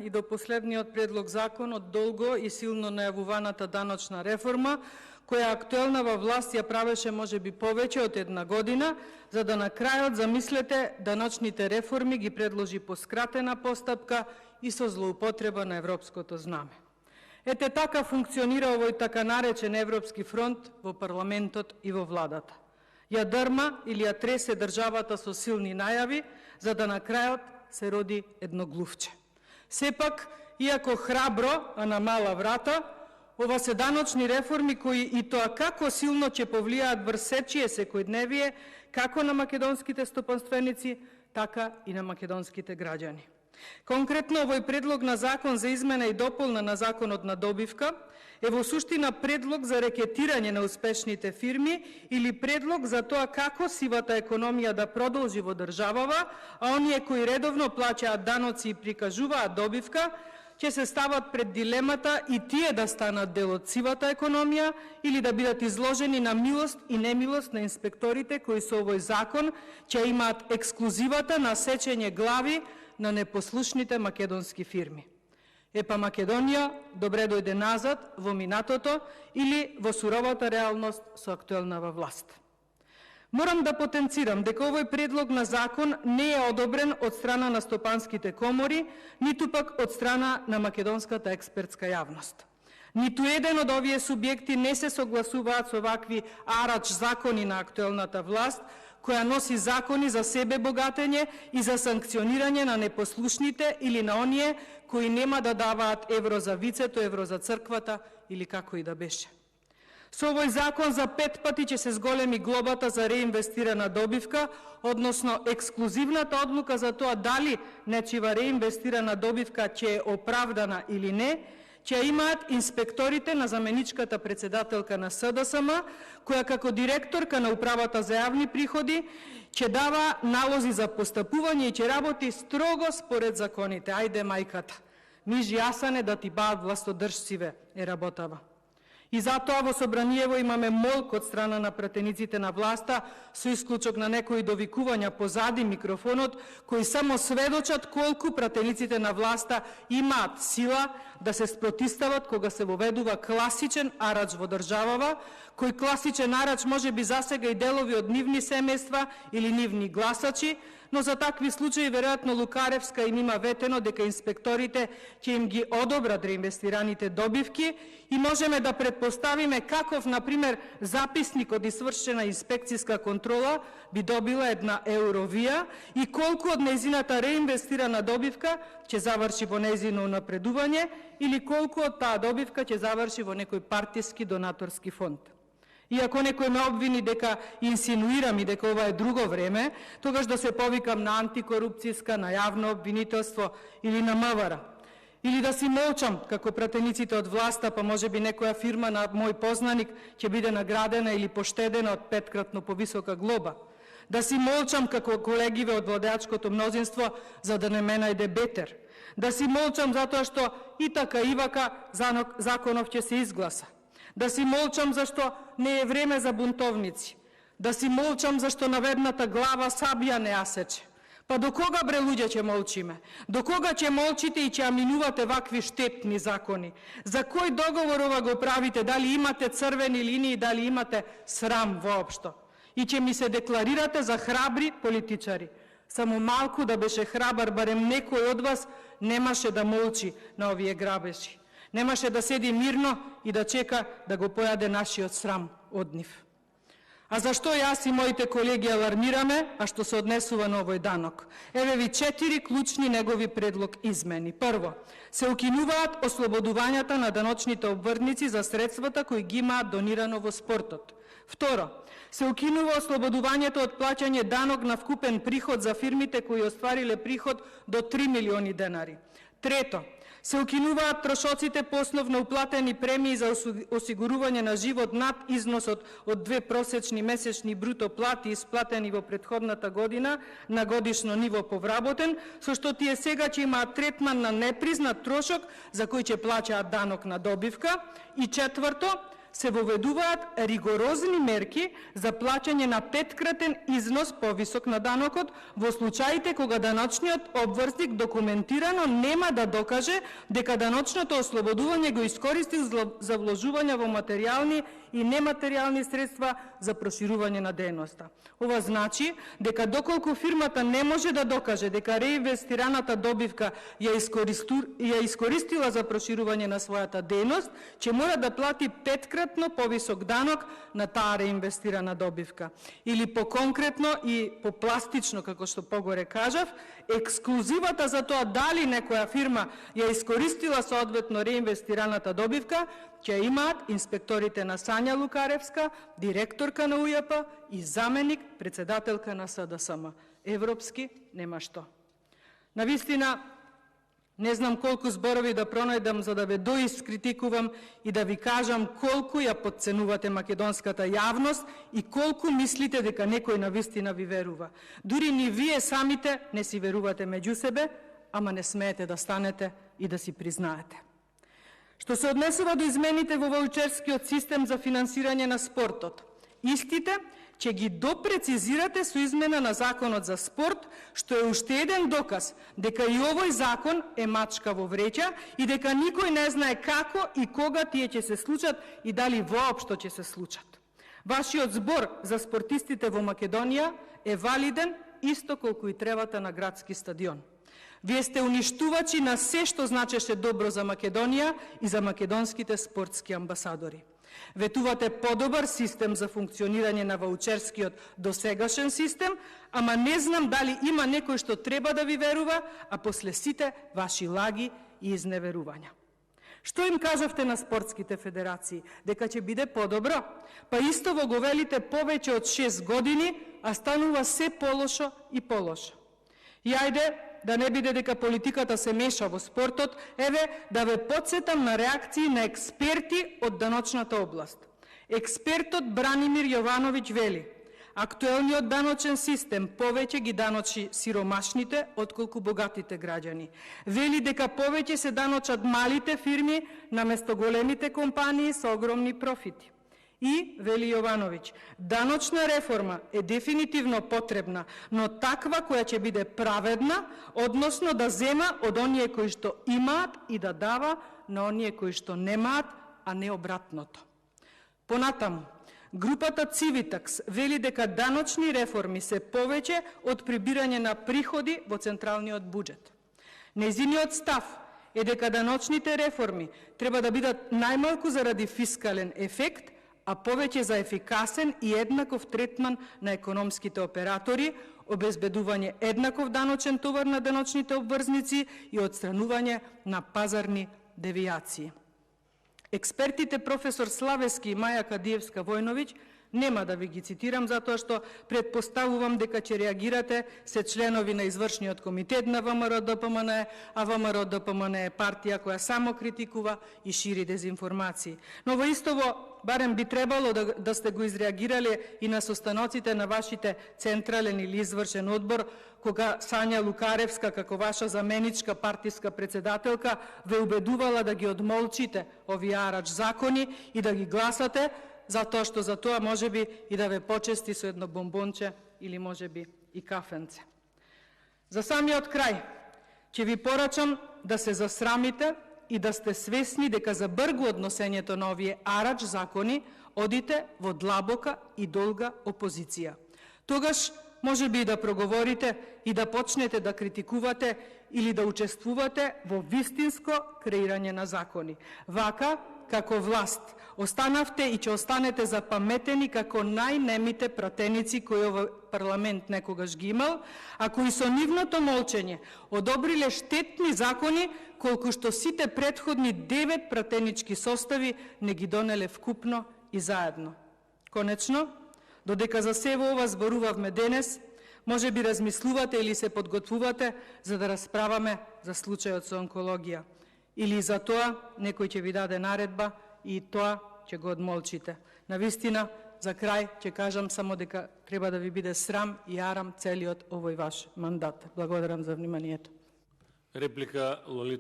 и до последниот предлог закон од долго и силно најавуваната даночна реформа, која актуелнава власт ја правеше можеби повеќе од една година, за да на крајот, замислете, даночните реформи ги предложи по скратена постапка и со злоупотреба на европското знаме. Ете така функционира овој така наречен Европски фронт во парламентот и во владата. Ја дрма или ја тресе државата со силни најави, за да на крајот се роди едно глувче. Сепак, иако храбро, а на мала врата, ова се даночни реформи кои и тоа како силно ќе повлијаат врз сечие секојдневие, како на македонските стопанственици, така и на македонските граѓани. Конкретно, овој предлог на закон за измена и дополна на законот на добивка е во суштина предлог за рекетирање на успешните фирми или предлог за тоа како сивата економија да продолжи во државава, а оние кои редовно плаќаат даноци и прикажуваат добивка, ќе се стават пред дилемата и тие да станат дел од сивата економија или да бидат изложени на милост и немилост на инспекторите кои со овој закон ќе имаат ексклузивата на сечење глави на непослушните македонски фирми. Епа Македонија добре дојде назад во минатото или во суровата реалност со актуелнава власт. Морам да потенцирам дека овој предлог на закон не е одобрен од страна на стопанските комори, ниту пак од страна на македонската експертска јавност. Ниту еден од овие субјекти не се согласуваат со вакви арач закони на актуелната власт, која носи закони за себе богатење и за санкционирање на непослушните или на оние кои нема да даваат евро за вицето, евро за црквата или како и да беше. Со овој закон за 5 пати ќе се зголеми глобата за реинвестирана добивка, односно ексклузивната одлука за тоа дали нечива реинвестирана добивка ќе е оправдана или не, ќе имаат инспекторите на заменичката председателка на СДСМ, која како директорка на Управата за јавни приходи ќе дава налози за постапување и ќе работи строго според законите. Ајде мајката, мижи јасане да ти баат властодржциве е работава. И затоа во Собраниево имаме молк од страна на пратениците на власта, со исклучок на некои довикувања позади микрофонот, кои само сведочат колку пратениците на власта имаат сила да се спротистават кога се воведува класичен арач во државава, кој класичен арач може би засега и делови од нивни семејства или нивни гласачи, но за такви случаи веројатно Лукаревска им има ветено дека инспекторите ќе им ги одобрат реинвестираните добивки и можеме да предпоставиме каков, например, записник од извршена инспекцијска контрола би добила една Евровија и колку од нејзината реинвестирана добивка ќе заврши во нејзино унапредување или колку од таа добивка ќе заврши во некој партиски донаторски фонд. Иако некој ме обвини дека инсинуирам и дека ова е друго време, тогаш да се повикам на антикорупцијска, на јавно обвинителство или на МВР. Или да си молчам како пратениците од власта, па може би некоја фирма на мој познаник ќе биде наградена или поштедена од 5-кратно повисока глоба. Да си молчам како колегиве од владеачкото мнозинство за да не ме најде бетер. Да си молчам затоа што и така и вака законов ќе се изгласа. Да си молчам зашто не е време за бунтовници. Да си молчам зашто наведната глава сабија не ја сече. Па до кога, бре, луѓе, ќе молчиме? До кога ќе молчите и ќе аминувате вакви штетни закони? За кој договор ова го правите? Дали имате црвени линии, дали имате срам воопшто? И ќе ми се декларирате за храбри политичари. Само малку да беше храбар, барем некој од вас немаше да молчи на овие грабежи. Немаше да седи мирно и да чека да го појаде нашиот срам од нив. А зашто јас и моите колеги алармираме, а што се однесува на овој данок? Еве ви 4 клучни негови предлог измени. Прво, се укинуваат ослободувањата на даночните обвртници за средствата кои ги имаат донирано во спортот. Второ, се укинува ослободувањето од плаќање данок на вкупен приход за фирмите кои оствариле приход до 3 милиони денари. Трето, се укинуваат трошоците по основно уплатени премии за осигурување на живот над износот од 2 просечни месечни бруто плати исплатени во претходната година на годишно ниво повработен, со што тие сега ќе имаат третман на непризнат трошок за кој ќе плаќаат данок на добивка. И четврто, се воведуваат ригорозни мерки за плаќање на 5-кратен износ повисок на данокот во случаите кога даночниот обврсник документирано нема да докаже дека даночното ослободување го искористил за вложување во материјални и нематеријални средства за проширување на дејноста. Ова значи дека доколку фирмата не може да докаже дека реинвестираната добивка ја искористила за проширување на својата дејност, ќе мора да плати 5-кратно повисок данок на таа реинвестирана добивка. Или по-конкретно и по-пластично, како што погоре кажав, ексклузивата за тоа дали некоја фирма ја искористила соодветно реинвестираната добивка, ќе имаат инспекторите на Сања Лукаревска, директорка на УЈП и заменик председателка на СДСМ. Европски нема што. Навистина, не знам колку зборови да пронајдам за да ве доискритикувам и да ви кажам колку ја потценувате македонската јавност и колку мислите дека некој навистина ви верува. Дури ни вие самите не си верувате меѓу себе, ама не смеете да станете и да си признаете. Што се однесува до измените во ваучерскиот систем за финансирање на спортот, истите ќе ги допрецизирате со измена на Законот за спорт, што е уште еден доказ дека и овој закон е мачка во вреќа и дека никој не знае како и кога тие ќе се случат и дали воопшто ќе се случат. Вашиот збор за спортистите во Македонија е валиден исто колку и тревата на градски стадион. Вие сте уништувачи на се што значеше добро за Македонија и за македонските спортски амбасадори. Ветувате подобар систем за функционирање на ваучерскиот досегашен систем, ама не знам дали има некој што треба да ви верува, а после сите ваши лаги и изневерувања. Што им кажавте на спортските федерации? Дека ќе биде подобро? Па истово го велите повеќе од 6 години, а станува се полошо и полошо. И ајде, да не биде дека политиката се меша во спортот, еве да ве потсетам на реакции на експерти од даночната област. Експертот Бранимир Јовановиќ вели: актуелниот даночен систем повеќе ги даночи сиромашните отколку богатите граѓани. Вели дека повеќе се даночат малите фирми наместо големите компании со огромни профити. И, вели Јовановиќ, даночна реформа е дефинитивно потребна, но таква која ќе биде праведна, односно да зема од оние кои што имаат и да дава на оние кои што немаат, а не обратното. Понатаму, групата Цивитакс вели дека даночни реформи се повеќе од прибирање на приходи во централниот буџет. Нејзиниот став е дека даночните реформи треба да бидат најмалку заради фискален ефект, а повеќе за ефикасен и еднаков третман на економските оператори, обезбедување еднаков даночен товар на даночните обврзници и отстранување на пазарни девијации. Експертите професор Славески и Маја Кадиевска-Војновиќ нема да ви ги цитирам, затоа што предпоставувам дека ќе реагирате се членови на извршниот комитет на ВМРО-ДПМН, а ВМРО-ДПМН е партија која само критикува и шири дезинформации. Но во истово, барем би требало да сте го изреагирале и на состаноците на вашите централен или извршен одбор, кога Сања Лукаревска, како ваша заменичка партиска председателка, ве убедувала да ги одмолчите овие арач закони и да ги гласате, затоа што за тоа можеби и да ве почести со едно бомбонче или можеби и кафенце. За самиот крај, ќе ви порачам да се засрамите и да сте свесни дека за бргу односењето на овие арач закони одите во длабока и долга опозиција. Тогаш можеби и да проговорите и да почнете да критикувате или да учествувате во вистинско креирање на закони. Вака, како власт, останавте и ќе останете запаметени како најнемите пратеници кои овој парламент некогаш ги имал, а кои со нивното молчење одобриле штетни закони, колку што сите претходни 9 пратенички состави не ги донеле вкупно и заедно. Конечно, додека за сево ова зборувавме денес, може би размислувате или се подготвувате за да расправаме за случајот со онкологија. Или за тоа некој ќе ви даде наредба и тоа ќе го одмолчите. Навистина, за крај ќе кажам само дека треба да ви биде срам и арам целиот овој ваш мандат. Благодарам за вниманието. Реплика Лолита